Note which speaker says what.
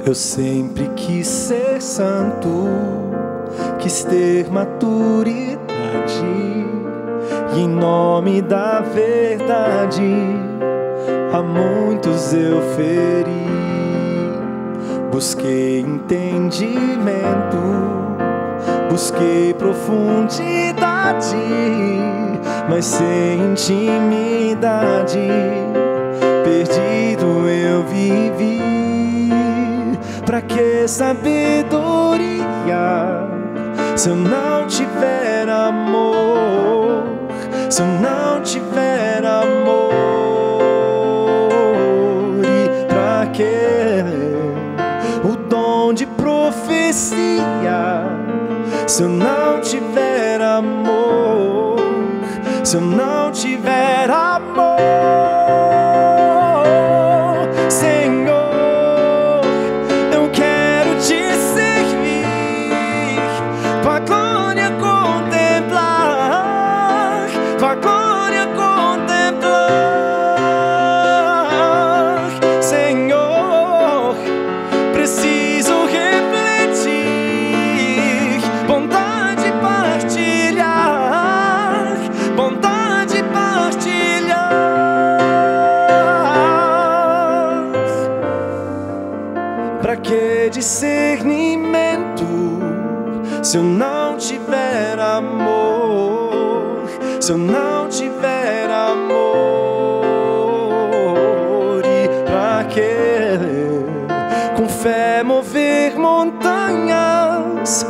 Speaker 1: Eu sempre quis ser santo, quis ter maturidade, e em nome da verdade a muitos eu feri. Busquei entendimento, busquei profundidade, mas sem intimidade perdido eu vivi. Pra que sabedoria se eu não tiver amor? Se eu não tiver amor, e pra que o dom de profecia se eu não tiver amor? Se eu não tiver amor, Senhor, eu quero te servir, tua glória contemplar, tua glória contemplar. Senhor, preciso refletir, vontade de partilhar, vontade de partilhar. Pra que discernimento se eu não tiver amor? Se eu não tiver amor, e pra que com fé mover montanhas